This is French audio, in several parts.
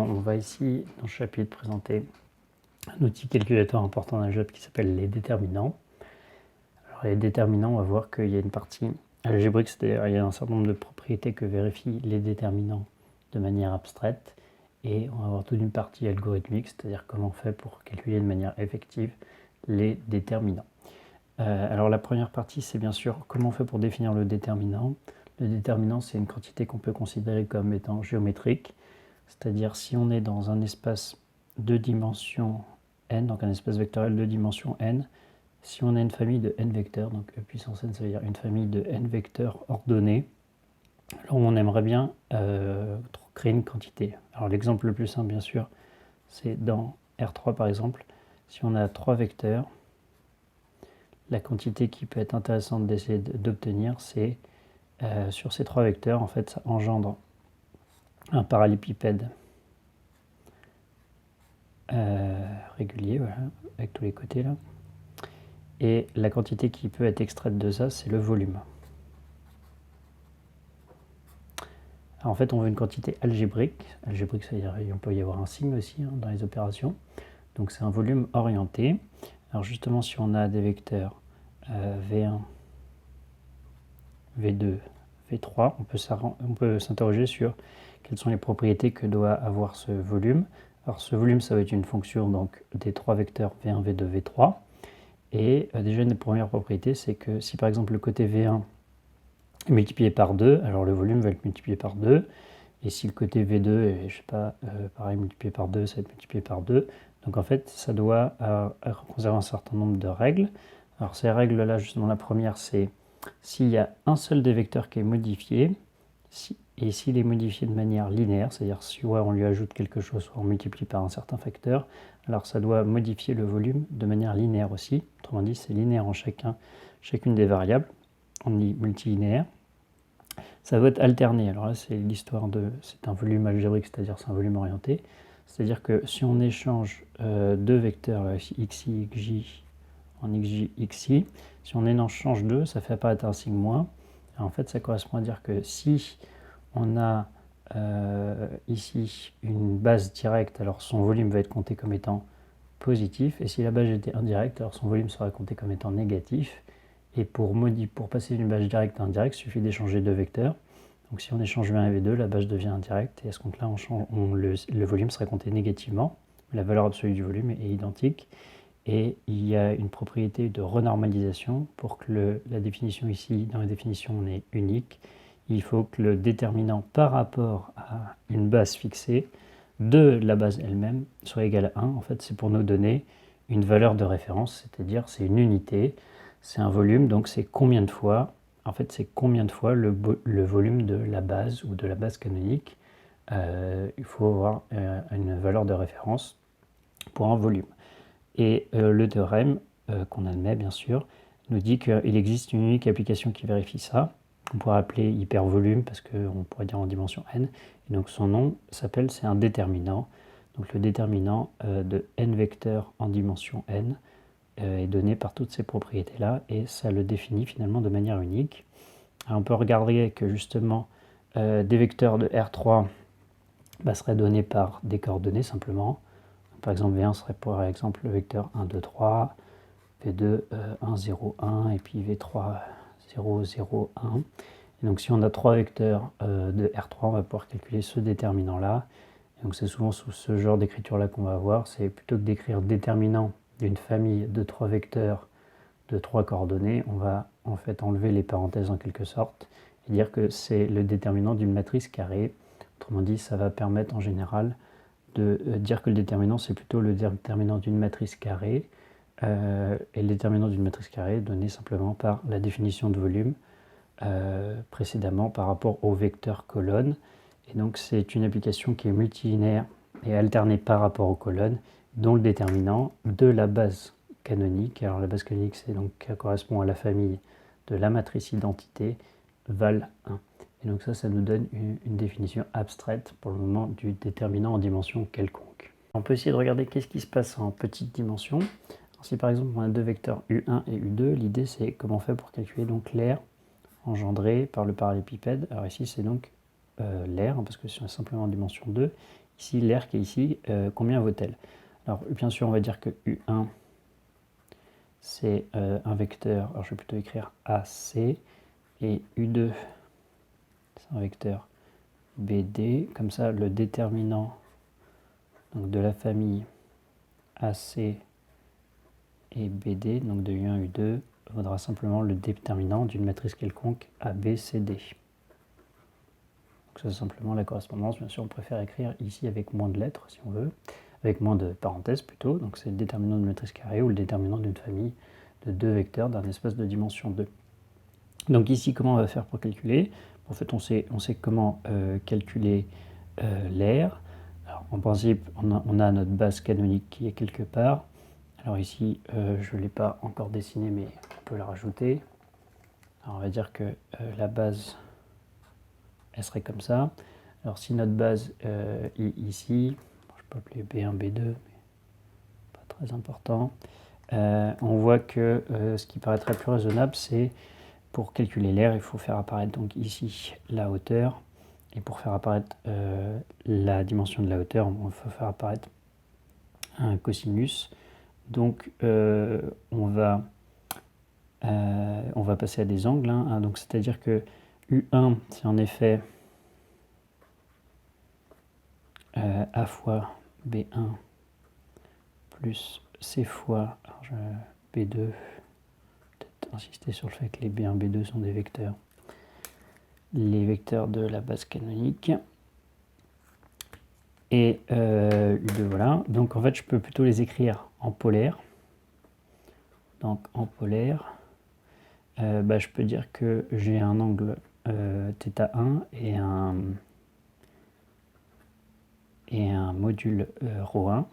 on va ici, dans ce chapitre, présenter un outil calculateur important dans l'algèbre qui s'appelle les déterminants. Alors, les déterminants, on va voir qu'il y a une partie algébrique, c'est-à-dire il y a un certain nombre de propriétés que vérifient les déterminants de manière abstraite. Et on va voir toute une partie algorithmique, c'est-à-dire comment on fait pour calculer de manière effective les déterminants. Alors la première partie, c'est bien sûr comment on fait pour définir le déterminant. Le déterminant, c'est une quantité qu'on peut considérer comme étant géométrique, c'est-à-dire si on est dans un espace de dimension n, donc un espace vectoriel de dimension n, si on a une famille de n vecteurs, donc E puissance n, ça veut dire une famille de n vecteurs ordonnés, alors on aimerait bien créer une quantité. Alors l'exemple le plus simple, bien sûr, c'est dans R3 par exemple. Si on a 3 vecteurs, la quantité qui peut être intéressante d'essayer d'obtenir, c'est sur ces 3 vecteurs, en fait, ça engendre un parallépipède régulier, voilà, avec tous les côtés là. Et la quantité qui peut être extraite de ça, c'est le volume. Alors en fait, on veut une quantité algébrique. Algébrique, c'est-à-dire on peut y avoir un signe aussi dans les opérations. Donc c'est un volume orienté. Alors justement, si on a des vecteurs V1, V2, V3, on peut s'interroger sur quelles sont les propriétés que doit avoir ce volume. Alors ce volume, ça va être une fonction donc, des 3 vecteurs V1, V2, V3. Et déjà, une des premières propriétés, c'est que si par exemple le côté V1 est multiplié par 2, alors le volume va être multiplié par 2. Et si le côté V2 est, je sais pas, pareil, multiplié par 2, ça va être multiplié par 2. Donc en fait, ça doit conserver un certain nombre de règles. Alors ces règles-là, justement, la première, c'est s'il y a un seul des vecteurs qui est modifié, et s'il est modifié de manière linéaire, c'est-à-dire soit on lui ajoute quelque chose, soit on multiplie par un certain facteur, alors ça doit modifier le volume de manière linéaire aussi. Autrement dit, c'est linéaire en chacune des variables. On dit multilinéaire. Ça va être alterné. Alors là, c'est c'est un volume algébrique, c'est-à-dire c'est un volume orienté. C'est-à-dire que si on échange deux vecteurs xi, xj en xj, xi, si on échange deux, ça fait apparaître un signe moins. Alors en fait, ça correspond à dire que si on a ici une base directe, alors son volume va être compté comme étant positif, et si la base était indirecte, alors son volume sera compté comme étant négatif. Et pour passer d'une base directe à indirecte, il suffit d'échanger deux vecteurs. Donc si on échange V1 et V2, la base devient indirecte, et à ce compte-là, le volume sera compté négativement. La valeur absolue du volume est identique. Et il y a une propriété de renormalisation pour que la définition ici, dans la définition, on est unique. Il faut que le déterminant par rapport à une base fixée de la base elle-même soit égal à 1. En fait, c'est pour nous donner une valeur de référence, c'est-à-dire c'est une unité, c'est un volume, donc c'est combien de fois, en fait c'est combien de fois le volume de la base ou de la base canonique. Il faut avoir une valeur de référence pour un volume. Et le théorème, qu'on admet bien sûr, nous dit qu'il existe une unique application qui vérifie ça. On pourrait appeler hypervolume parce qu'on pourrait dire en dimension n. Et donc son nom c'est un déterminant. Donc le déterminant de n vecteurs en dimension n est donné par toutes ces propriétés-là et ça le définit finalement de manière unique. Alors on peut regarder que justement des vecteurs de R3 seraient donnés par des coordonnées simplement. Par exemple, V1 serait par exemple le vecteur 1, 2, 3, V2 1, 0, 1 et puis V3 0, 0, 1. Et donc si on a trois vecteurs de R3, on va pouvoir calculer ce déterminant-là. Donc c'est souvent sous ce genre d'écriture-là qu'on va avoir. C'est plutôt que d'écrire déterminant d'une famille de trois vecteurs de trois coordonnées, on va en fait enlever les parenthèses en quelque sorte et dire que c'est le déterminant d'une matrice carrée. Autrement dit, ça va permettre en général de dire que le déterminant c'est plutôt le déterminant d'une matrice carrée et le déterminant d'une matrice carrée est donné simplement par la définition de volume précédemment par rapport au vecteur colonne. Et donc c'est une application qui est multilinéaire et alternée par rapport aux colonnes, dont le déterminant de la base canonique. Alors la base canonique, c'est donc correspond à la famille de la matrice identité val 1. Et donc ça nous donne une définition abstraite pour le moment du déterminant en dimension quelconque. On peut essayer de regarder qu'est-ce qui se passe en petite dimension. Alors, si par exemple on a deux vecteurs U1 et U2, l'idée c'est comment on fait pour calculer donc l'aire engendré par le parallépipède. Alors ici c'est donc l'aire, parce que c'est simplement en dimension 2. ici l'aire qui est ici, combien vaut-elle? Alors bien sûr on va dire que U1 c'est un vecteur, alors je vais plutôt écrire AC, et U2 c'est un vecteur BD, comme ça le déterminant donc, de la famille AC et BD, donc de U1, U2, vaudra simplement le déterminant d'une matrice quelconque ABCD. Donc c'est simplement la correspondance. Bien sûr, on préfère écrire ici avec moins de lettres, si on veut, avec moins de parenthèses plutôt. Donc c'est le déterminant d'une matrice carrée ou le déterminant d'une famille de deux vecteurs d'un espace de dimension 2. Donc ici, comment on va faire pour calculer? En fait, on sait comment calculer l'aire. En principe, on a notre base canonique qui est quelque part. Alors ici, je ne l'ai pas encore dessinée, mais on peut la rajouter. Alors on va dire que la base, elle serait comme ça. Alors si notre base est ici, je peux appeler B1, B2, mais pas très important, on voit que ce qui paraîtrait plus raisonnable, c'est pour calculer l'aire, il faut faire apparaître donc ici la hauteur. Et pour faire apparaître la dimension de la hauteur, il faut faire apparaître un cosinus. Donc on va passer à des angles. Hein. Donc c'est-à-dire que U1, c'est en effet A fois B1 plus C fois B2. Peut-être insister sur le fait que les B1, B2 sont des vecteurs. Les vecteurs de la base canonique. Et U2, voilà. Donc en fait, je peux plutôt les écrire en polaire. Donc en polaire, je peux dire que j'ai un angle θ1 et un module ρ1.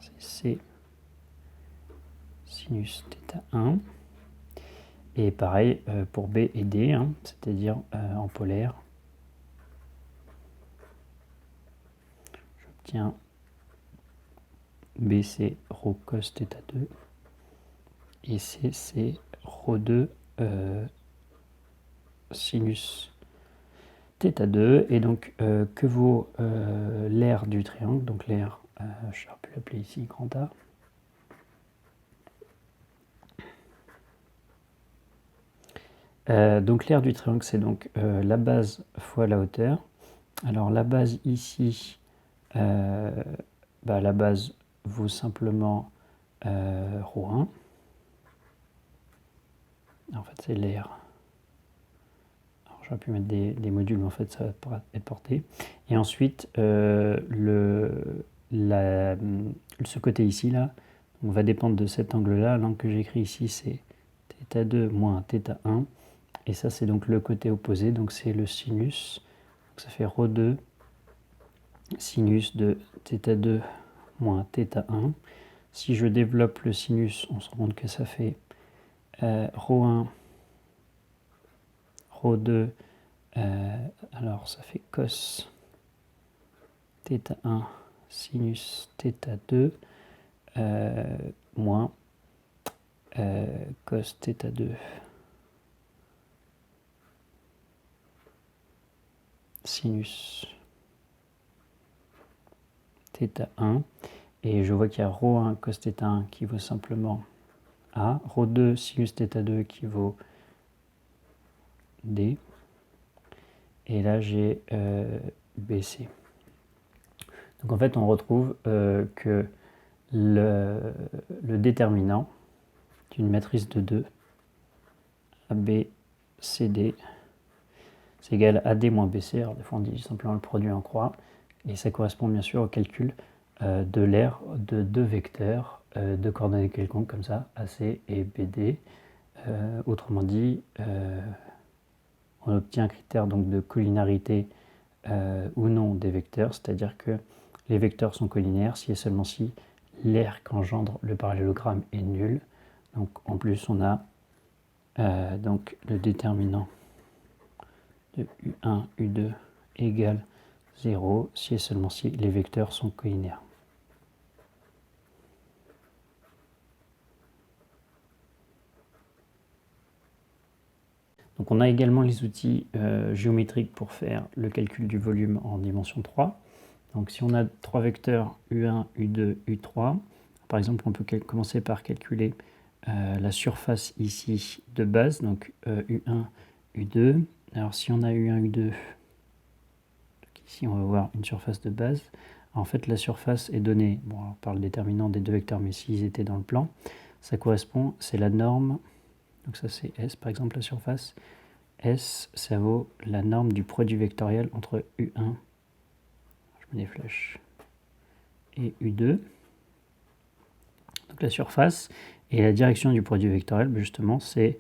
C'est C sinus θ1. Et pareil pour B et D, hein, c'est-à-dire en polaire. J'obtiens BC ρ cos θ2 et CC ρ2 sinus θ2. Et donc que vaut l'aire du triangle? Donc l'aire, j'aurais pu l'appeler ici grand A. Donc l'aire du triangle, c'est donc la base fois la hauteur. Alors la base ici, la base vaut simplement ρ1. En fait, c'est l'aire. Alors j'aurais pu mettre des modules, mais en fait, ça va être porté. Et ensuite, ce côté ici, là, on va dépendre de cet angle-là. L'angle que j'écris ici, c'est θ2 moins θ1. Et ça, c'est donc le côté opposé, donc c'est le sinus. Donc ça fait ρ2 sinus de θ2 moins θ1. Si je développe le sinus, on se rend compte que ça fait ρ1, ρ2, alors ça fait cos θ1 sinus θ2 moins cos θ2 sinus θ1, et je vois qu'il y a ρ1 cos θ1 qui vaut simplement A, ρ2 sinus θ2 qui vaut D, et là j'ai BC. Donc en fait on retrouve que le déterminant d'une matrice de 2, ABCD, c'est égal à AD moins BC. Alors des fois on dit simplement le produit en croix, et ça correspond bien sûr au calcul de l'aire de deux vecteurs de coordonnées quelconques comme ça, AC et BD. Autrement dit, on obtient un critère donc de collinarité ou non des vecteurs, c'est-à-dire que les vecteurs sont collinaires si et seulement si l'aire qu'engendre le parallélogramme est nul. Donc en plus on a donc le déterminant de U1, U2 égale 0 si et seulement si les vecteurs sont collinaires. Donc Donc on a également les outils géométriques pour faire le calcul du volume en dimension 3. Donc si on a 3 vecteurs U1, U2, U3, par exemple on peut commencer par calculer la surface ici de base, donc U1, U2. Alors si on a U1, U2, ici on va voir une surface de base. En fait la surface est donnée, bon, par le déterminant des deux vecteurs, mais s'ils étaient dans le plan, ça correspond, c'est la norme, donc ça c'est S par exemple la surface. S, ça vaut la norme du produit vectoriel entre U1, je mets des flèches, et U2. Donc la surface et la direction du produit vectoriel, justement, c'est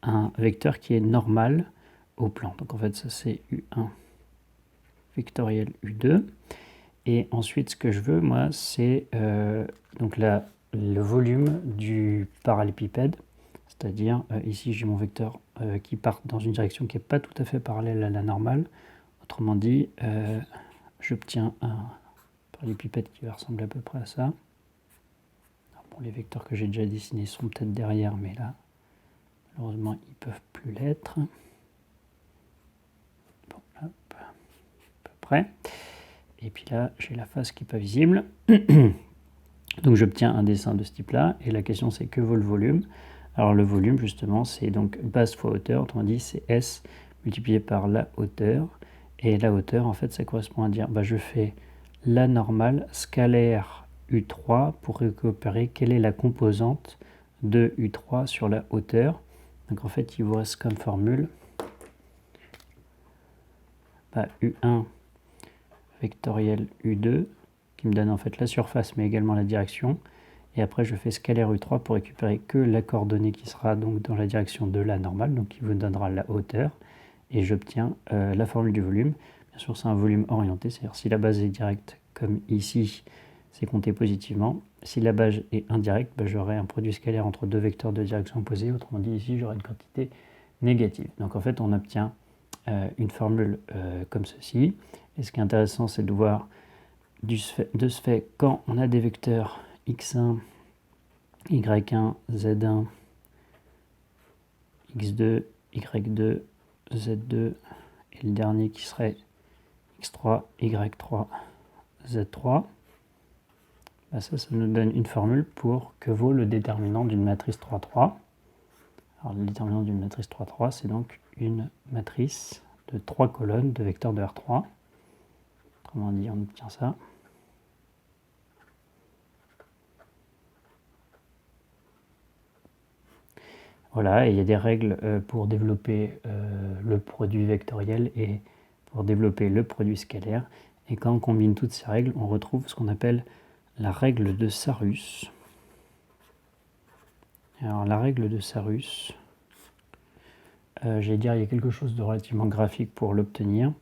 un vecteur qui est normal au plan. Donc en fait, ça c'est U1 vectoriel U2. Et ensuite, ce que je veux, moi, c'est donc le volume du parallélépipède. C'est-à-dire, ici, j'ai mon vecteur qui part dans une direction qui n'est pas tout à fait parallèle à la normale. Autrement dit, j'obtiens un parallélépipède qui va ressembler à peu près à ça. Alors, bon, les vecteurs que j'ai déjà dessinés sont peut-être derrière, mais là, malheureusement, ils ne peuvent plus l'être. Bon, hop, à peu près. Et puis là, j'ai la face qui n'est pas visible. Donc j'obtiens un dessin de ce type-là. Et la question, c'est que vaut le volume? Alors le volume, justement, c'est donc base fois hauteur. Autrement dit, c'est S multiplié par la hauteur. Et la hauteur, en fait, ça correspond à dire, je fais la normale scalaire U3 pour récupérer quelle est la composante de U3 sur la hauteur. Donc en fait, il vous reste comme formule U1 vectoriel U2 qui me donne en fait la surface mais également la direction. Et après, je fais scalaire U3 pour récupérer que la coordonnée qui sera donc dans la direction de la normale, donc qui vous donnera la hauteur. Et j'obtiens la formule du volume. Bien sûr, c'est un volume orienté, c'est-à-dire si la base est directe, comme ici, c'est compté positivement. Si la base est indirecte, j'aurai un produit scalaire entre deux vecteurs de direction opposée. Autrement dit, ici, j'aurai une quantité négative. Donc en fait, on obtient une formule comme ceci. Et ce qui est intéressant, c'est de voir de ce fait, quand on a des vecteurs x1, y1, z1, x2, y2, z2, et le dernier qui serait x3, y3, z3, ça nous donne une formule pour que vaut le déterminant d'une matrice 3,3. Alors le déterminant d'une matrice 3,3, c'est donc une matrice de 3 colonnes de vecteurs de R3. Autrement dit, on obtient ça. Voilà, et il y a des règles pour développer le produit vectoriel et pour développer le produit scalaire. Et quand on combine toutes ces règles, on retrouve ce qu'on appelle la règle de Sarrus. Alors la règle de Sarrus, j'allais dire, il y a quelque chose de relativement graphique pour l'obtenir.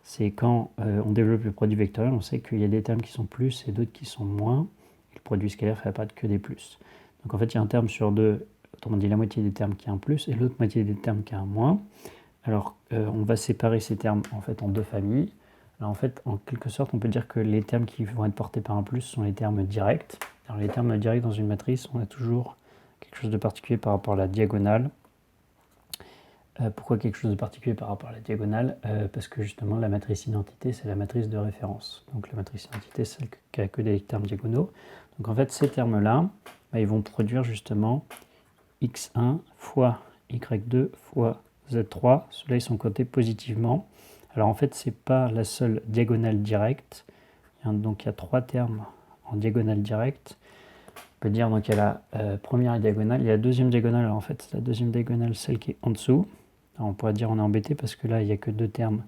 C'est quand on développe le produit vectoriel, on sait qu'il y a des termes qui sont plus et d'autres qui sont moins. Et le produit scalaire fait apparaître que des plus. Donc en fait, il y a un terme sur deux, autrement dit la moitié des termes qui a un plus et l'autre moitié des termes qui a un moins. Alors on va séparer ces termes en fait en deux familles. Alors en fait, en quelque sorte, on peut dire que les termes qui vont être portés par un plus sont les termes directs. Alors les termes directs dans une matrice, on a toujours quelque chose de particulier par rapport à la diagonale. Pourquoi quelque chose de particulier par rapport à la diagonale? Parce que justement la matrice identité c'est la matrice de référence. Donc la matrice identité c'est celle qui a que des termes diagonaux. Donc en fait ces termes là, ils vont produire justement x1 fois y2 fois z3. Ceux-là ils sont cotés positivement. Alors en fait c'est pas la seule diagonale directe. Donc il y a trois termes en diagonale directe. On peut dire donc il y a la première diagonale, il y a la deuxième diagonale. Alors en fait c'est la deuxième diagonale celle qui est en dessous. Alors on pourrait dire on est embêté parce que là il n'y a que deux termes.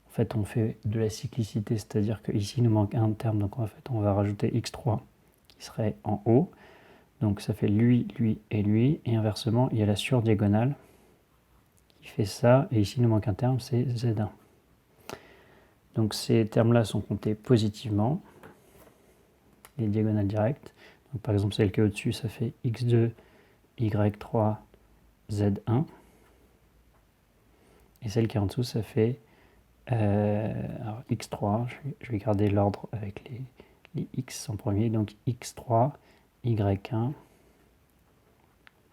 En fait on fait de la cyclicité, c'est-à-dire qu'ici il nous manque un terme, donc en fait on va rajouter x3 qui serait en haut. Donc ça fait lui, lui et lui. Et inversement il y a la surdiagonale qui fait ça. Et ici il nous manque un terme, c'est z1. Donc ces termes-là sont comptés positivement, les diagonales directes. Donc, par exemple celle qui est au-dessus ça fait x2, y3, z1. Et celle qui est en dessous, ça fait alors x3, je vais garder l'ordre avec les x en premier, donc x3, y1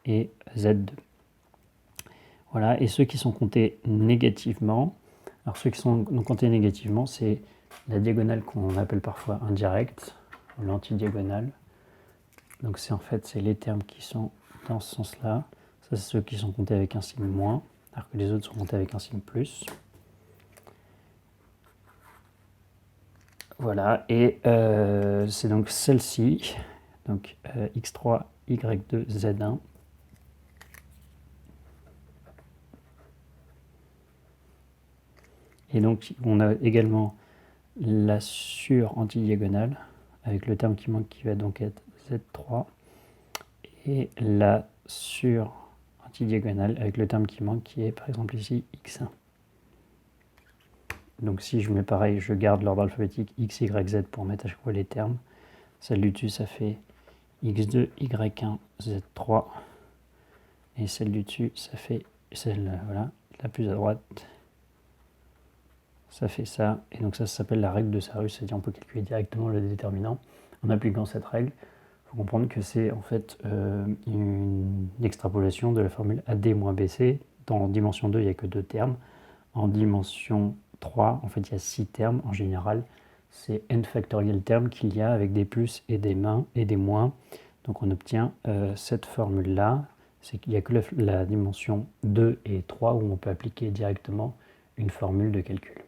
et z2. Voilà, et ceux qui sont comptés négativement, alors ceux qui sont comptés négativement, c'est la diagonale qu'on appelle parfois indirecte, ou l'antidiagonale. Donc c'est en fait c'est les termes qui sont dans ce sens-là. Ça c'est ceux qui sont comptés avec un signe moins, alors que les autres sont comptés avec un signe plus. Voilà, et c'est donc celle-ci, donc x3, y2, z1. Et donc on a également la sur-antidiagonale, avec le terme qui manque qui va donc être z3, et la sur-antidiagonale, avec le terme qui manque qui est par exemple ici x1. Donc si je mets pareil, je garde l'ordre alphabétique x, y, z pour mettre à chaque fois les termes. Celle du dessus, ça fait x2, y1, z3. Et celle du dessus, ça fait celle, voilà, la plus à droite. Ça fait ça. Et donc ça s'appelle la règle de Sarus, c'est-à-dire on peut calculer directement le déterminant. En appliquant cette règle, il faut comprendre que c'est en fait une extrapolation de la formule AD moins BC. Dans dimension 2, il n'y a que 2 termes. En dimension 3, en fait, il y a 6 termes. En général, c'est n factoriel termes qu'il y a avec des plus et des moins. Donc on obtient cette formule-là. C'est qu'il n'y a que la dimension 2 et 3 où on peut appliquer directement une formule de calcul.